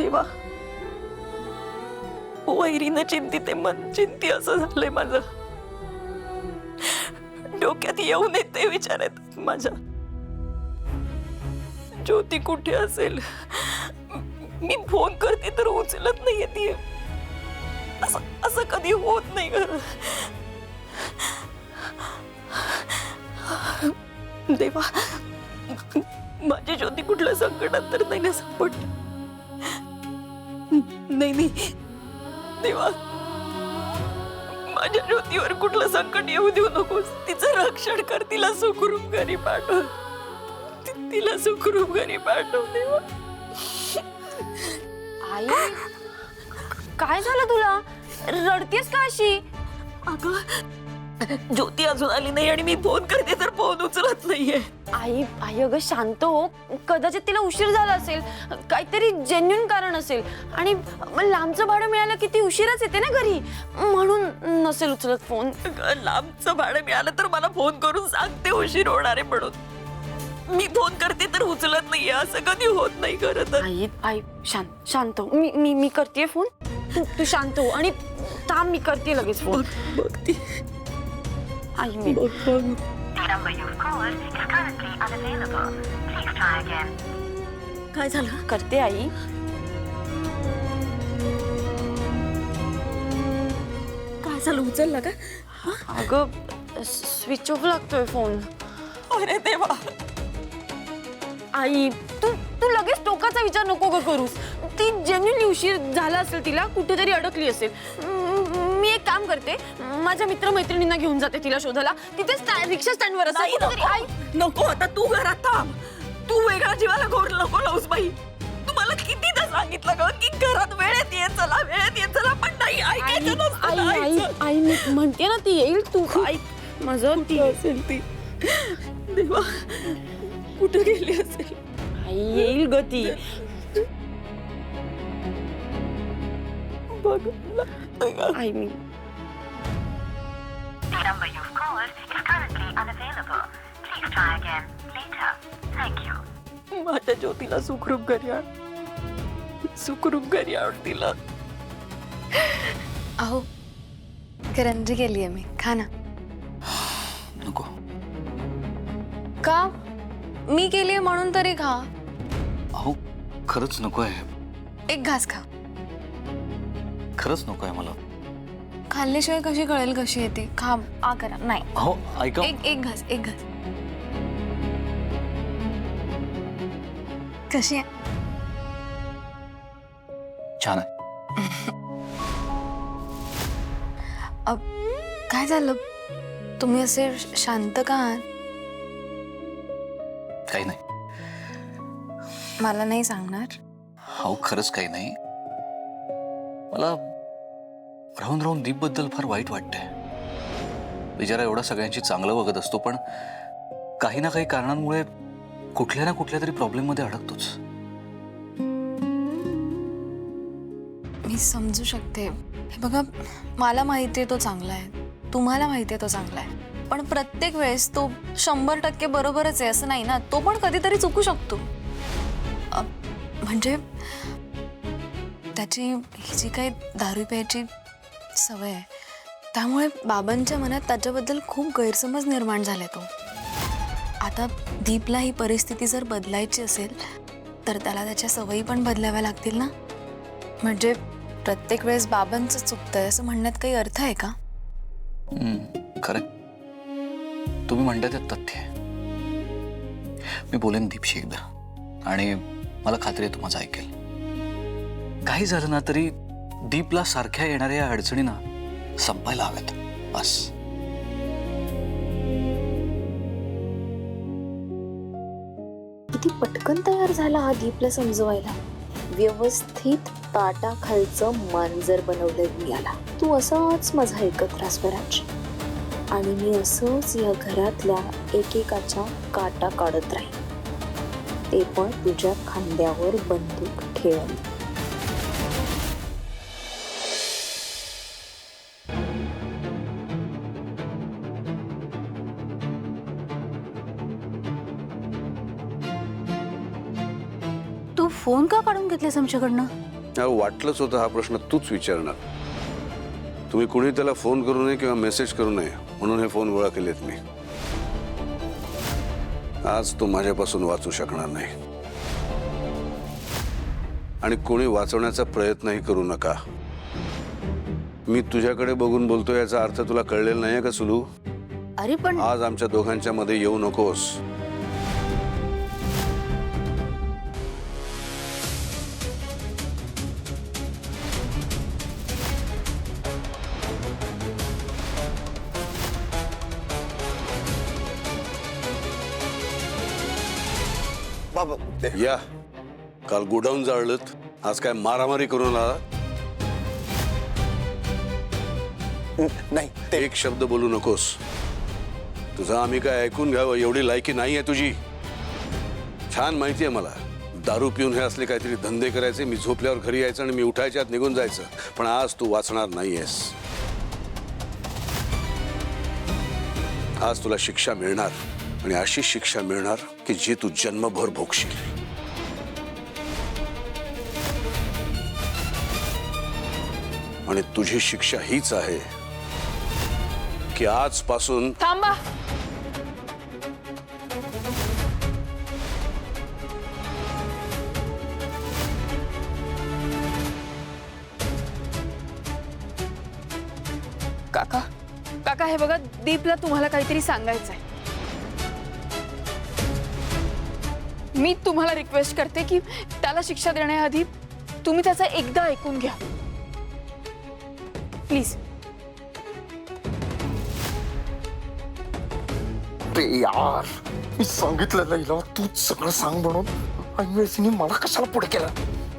देवा, वैरीनं चिंतिते मन चिंती असं झालंय माझं. डोक्यात येऊ नये ते विचार आहेत माझ्या. ज्योती कुठे असेल? मी फोन करते तर उचलत नाहीये ती. असं कधी होत नाही ग. देवा, माझी ज्योती कुठल्या संकटात तर नाही ना सापडली. नाही देवा, माझ्या ज्योतीवर कुठलं संकट येऊ देऊ नकोस. तिचं रक्षण कर, तिला सुखरूप घरी पाठव. तिला सुखरूप घरी पाठव देवा. आई, काय झालं तुला? रडतेस का अशी? अगं, ज्योती अजून आली नाही आणि मी फोन करते तर फोन उचलत नाहीये. आई आई अगं शांत हो. कदाचित तिला उशीर झाला असेल, काहीतरी जेन्युइन कारण असेल. आणि लांबचं भाडं मिळालं की ती उशीरच येते ना घरी, म्हणून नसेल उचलत फोन. लांबचं भाडं मिळालं तर मला फोन करून सांगते उशीर होणार आहे म्हणून. मी फोन करते तर उचलत नाहीये. असं कधी होत नाही खरं तर. आई आई शांत हो. मी करते फोन. तू शांत हो आणि थांब, मी करते लगेच फोन. बघती आई मी बघ. The number you've called is currently unavailable. Please try again. काय झालं? करते आई. काय झालं? उचलला का? अगं स्विच ऑफ लागतोय फोन. अरे देवा. आई तू लगेच टोकाचा विचार नको ग करूस. ती जेन्युइनली उशीर झाला असेल, तिला कुठेतरी अडकली असेल. मी एक काम करते, माझ्या मित्रमैत्रिणींना घेऊन जाते तिला शोधायला. तिथे रिक्षा स्टँडवर असेल कुठेतरी. आई नको, आता तू घरात थांब. तू वेगळा जीवाला घोर नको लावूस बाई. तुम्हाला कितीदा सांगितलं ग की घरात वेळेत ये चला, वेळेत ये चला, पण नाही ऐकायचं नसतं. आई आई आई मी म्हणते ना ती येईल. तू ऐक माझं. ती असेल ती. देवा, कुठे गेली असेल? आई येईल ग ती. बघ आई मी The number you've called is currently unavailable. Please try again later. Thank you. माझ्या ज्योतीला सुखरूप घरी आण. सुखरूप घरी आण तिला. अहो, करंजी केली आहे मी, खा ना. नको. का? मी केली आहे म्हणून तरी खा. अहो, खरंच नको आहे. एक घास खा. खरंच नको आहे मला. खाल्ल्याशिवाय कशी कळेल कशी येते. खा. आ करा. नाही, अहो ऐका. एक घास. कशी आहे? छान आहे. काय झालं? तुम्ही असे शांत का आहात? काही नाही. मला नाही सांगणार? अहो खरंच काही नाही. मला राहून राहून दीपबद्दल फार वाईट वाटतंय. बिचारा एवढा सगळ्यांची चांगलं बघत असतो, पण काही ना काही कारणांमुळे कुठल्या ना कुठल्या तरी प्रॉब्लेम मध्ये अडकतोच. मी समजू शकते. हे बघा, मला माहिती आहे तो चांगला आहे, तुम्हाला माहिती आहे तो चांगला आहे, पण प्रत्येक वेळेस तो 100% बरोबरच आहे असं नाही ना. तो पण कधीतरी चुकू शकतो. म्हणजे त्याची ही जी काही दारू प्यायची सवय आहे, त्यामुळे बाबांच्या मनात त्याच्याबद्दल खूप गैरसमज निर्माण झाले. तो आता दीपला ही परिस्थिती जर बदलायची असेल तर त्याला त्याच्या सवयी पण बदलाव्या लागतील ना. म्हणजे प्रत्येक वेळेस बाबांचं चुकतंय असं म्हणण्यात काही अर्थ आहे का? खरं तुम्ही म्हणता ते तथ्य आहे. मी बोलेन दीपशी एकदा आणि मला खात्री आहे तो माझं ऐकेल. काही झालं ना तरी दीपला सारख्या येणाऱ्या या अडचणींना संपायला हव्यात, बस. किती पटकन तयार झाला हा दीपला समजवायला. व्यवस्थित ताटाखालचं मांजर बनवलंय मी याला. तू असाच माझा ऐकत राहा स्वराज, आणि मी असंच या घरातल्या एकेकाच्या काटा काढत राहीन, ते पण तुझ्या खांद्यावर बंदूक ठेवून. तू फोन का काढून घेतलास आमच्याकडनं? वाटलंच होतं हा प्रश्न तूच विचारणार. तुम्ही कुणी त्याला फोन करू नये किंवा मेसेज करू नये म्हणून हे फोन गोळा केलेत मी. आज तो माझ्यापासून वाचू शकणार नाही आणि कोणी वाचवण्याचा प्रयत्नही करू नका. मी तुझ्याकडे बघून बोलतो याचा अर्थ तुला कळलेला नाहीये का सुलू? अरे पण आज आमच्या दोघांच्या मध्ये येऊ नकोस. बाबा या काल गोडाऊन जाळलत, आज काय मारामारी करून आला? नाही ते एक शब्द बोलू नकोस. तुझं आम्ही काय ऐकून घ्यावं एवढी लायकी नाही आहे तुझी. छान माहिती आहे मला, दारू पिऊन हे असले काहीतरी धंदे करायचे, मी झोपल्यावर घरी यायचं आणि मी उठायच्या आत निघून जायचं. पण आज तू वाचणार नाहीयेस. आज तुला शिक्षा मिळणार आणि अशी शिक्षा मिळणार की जी तू जन्मभर भोगशील. आणि तुझी शिक्षा हीच आहे की आजपासून थांबा. काका काका हे बघा, दीपला तुम्हाला काहीतरी सांगायचंय. मी तुम्हाला रिक्वेस्ट करते की त्याला शिक्षा देण्याआधी तुम्ही त्याचं एकदा ऐकून घ्या प्लीज. ते यार, मी सांगितलं लैला तूच सगळं सांग म्हणून. आणि मला कशाला पुढे केलं?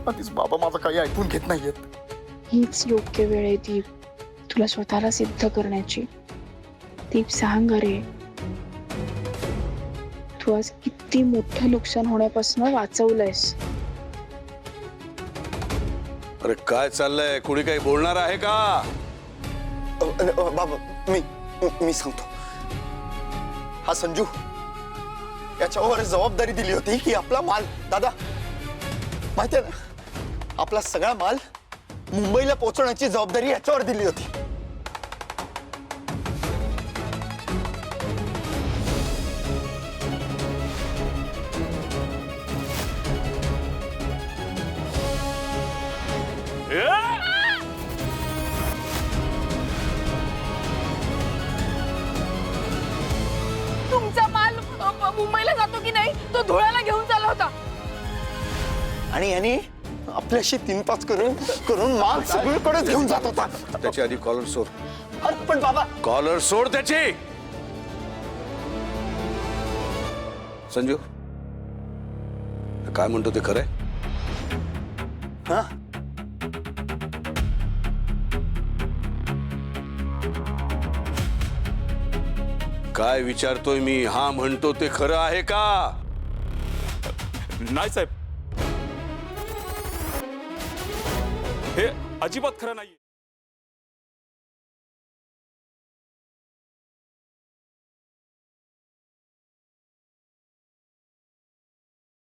आधीच बाबा माझं काही ऐकून घेत नाहीयेत. हीच योग्य वेळ आहे दीप, तुला स्वतःला सिद्ध करण्याची. दीप सांग, अरे तू आज किती मोठं नुकसान होण्यापासून वाचवलंयस. अरे काय चाललंय? कोणी काही बोलणार आहे का? बाबा मी सांगतो. हा संजू, याच्यावर जबाबदारी दिली होती की आपला माल, दादा माहितीये ना, आपला सगळा माल मुंबईला पोहोचवण्याची जबाबदारी याच्यावर दिली होती. तुमचा माल मुंबईला जातो की नाही तो धुळ्याला घेऊन चालला होता. आणि याने आपल्याशी 3-5 करून माल सगळीकडेच घेऊन जात होता. त्याची आधी कॉलर सोड. अरे पण बाबा, कॉलर सोड त्याची. संजू, काय म्हणतो ते खरंय? हा काय विचारतोय मी? हा म्हणतो ते खरं आहे का? नाही साहेब, हे अजिबात खरं नाही.